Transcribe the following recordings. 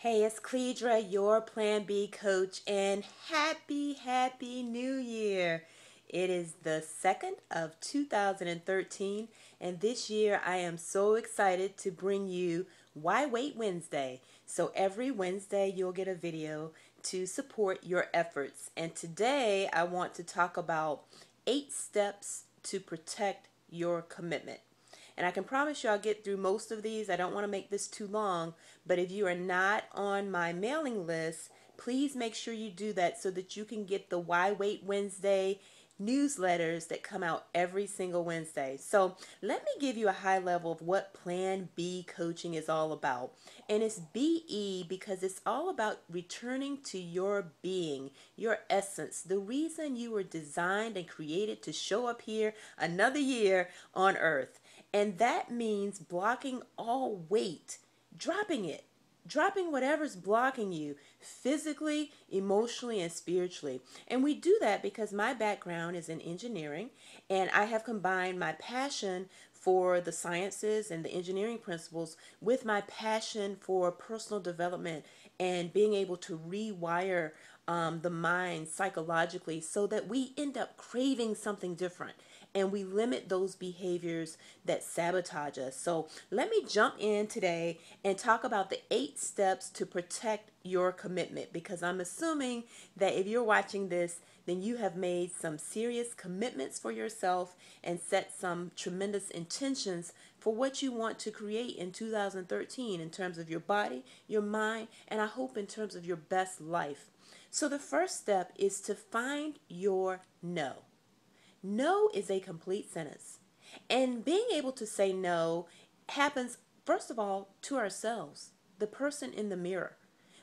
Hey, it's Cledra, your Plan B coach, and happy New Year. It is the 2nd of 2013, and this year I am so excited to bring you Why Wait Wednesday. So every Wednesday you'll get a video to support your efforts. And today I want to talk about 8 steps to protect your commitment. And I can promise you I'll get through most of these. I don't want to make this too long, but if you are not on my mailing list, please make sure you do that so that you can get the Why Wait Wednesday newsletters that come out every single Wednesday. So let me give you a high level of what Plan B coaching is all about. And it's BE because it's all about returning to your being, your essence, the reason you were designed and created to show up here another year on earth. And that means blocking all weight, dropping it, dropping whatever's blocking you physically, emotionally, and spiritually. And we do that because my background is in engineering, and I have combined my passion for the sciences and the engineering principles with my passion for personal development and being able to rewire the mind psychologically so that we end up craving something different and we limit those behaviors that sabotage us. So let me jump in today and talk about the 8 steps to protect your commitment, because I'm assuming that if you're watching this, then you have made some serious commitments for yourself and set some tremendous intentions for what you want to create in 2013 in terms of your body, your mind, and I hope in terms of your best life. So the first step is to find your no. No is a complete sentence. And being able to say no happens, first of all, to ourselves, the person in the mirror.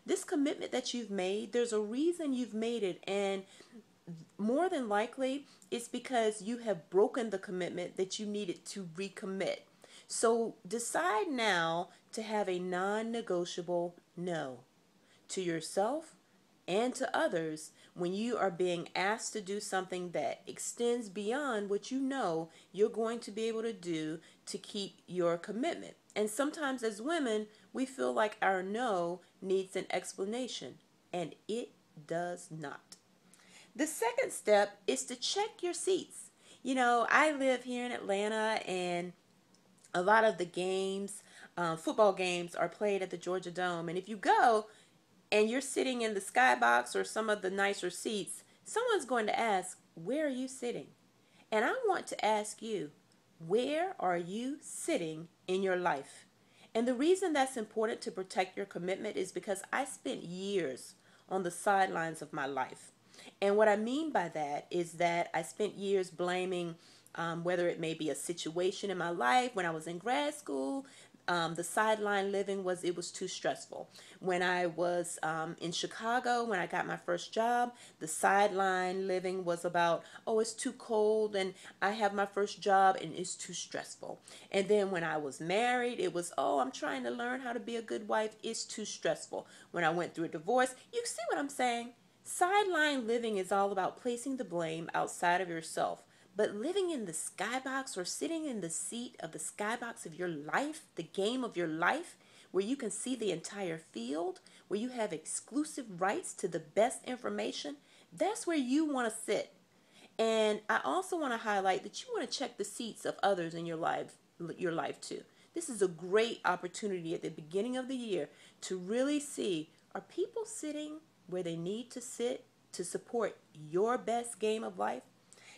This commitment that you've made, there's a reason you've made it. And more than likely, it's because you have broken the commitment that you needed to recommit. So decide now to have a non negotiable no to yourself and to others when you are being asked to do something that extends beyond what you know you're going to be able to do to keep your commitment. And sometimes as women, we feel like our no needs an explanation, and it does not. The second step is to check your seats. You know, I live here in Atlanta, and a lot of the games, football games, are played at the Georgia Dome. And if you go, and you're sitting in the skybox or some of the nicer seats, someone's going to ask, where are you sitting? And I want to ask you, where are you sitting in your life? And the reason that's important to protect your commitment is because I spent years on the sidelines of my life. And what I mean by that is that I spent years blaming whether it may be a situation in my life when I was in grad school. The sideline living was, it was too stressful. When I was in Chicago, when I got my first job, the sideline living was about, oh, it's too cold and I have my first job and it's too stressful. And then when I was married, it was, oh, I'm trying to learn how to be a good wife. It's too stressful. When I went through a divorce, you see what I'm saying? Sideline living is all about placing the blame outside of yourself. But living in the skybox or sitting in the seat of the skybox of your life, the game of your life, where you can see the entire field, where you have exclusive rights to the best information, that's where you want to sit. And I also want to highlight that you want to check the seats of others in your life too. This is a great opportunity at the beginning of the year to really see, are people sitting where they need to sit to support your best game of life?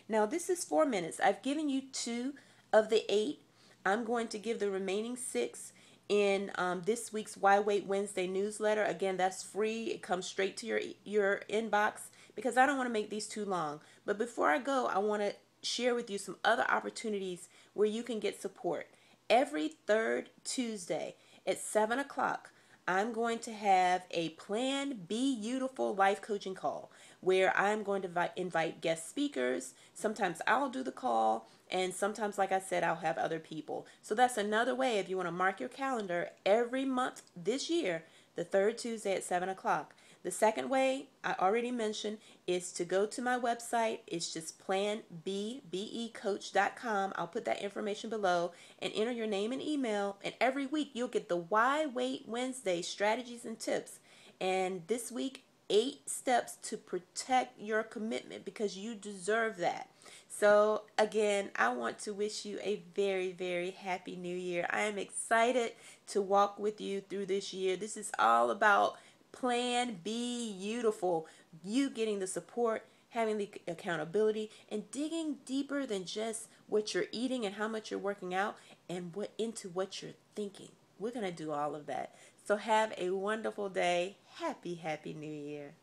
Now, this is 4 minutes. I've given you 2 of the 8. I'm going to give the remaining 6 in this week's Why Wait Wednesday newsletter. Again, that's free. It comes straight to your inbox because I don't want to make these too long. But before I go, I want to share with you some other opportunities where you can get support. Every third Tuesday at 7 o'clock, I'm going to have a Plan Be Beautiful life coaching call where I'm going to invite guest speakers. Sometimes I'll do the call, and sometimes, like I said, I'll have other people. So that's another way if you want to mark your calendar every month this year, the third Tuesday at 7 o'clock. The second way I already mentioned is to go to my website. It's just planbbecoach.com. I'll put that information below and enter your name and email. And every week you'll get the Why Wait Wednesday strategies and tips. And this week, 8 steps to protect your commitment because you deserve that. So again, I want to wish you a very, very happy new year. I am excited to walk with you through this year. This is all about Plan B Beautiful. You getting the support, having the accountability, and digging deeper than just what you're eating and how much you're working out and into what you're thinking. We're going to do all of that. So have a wonderful day. Happy, happy new year.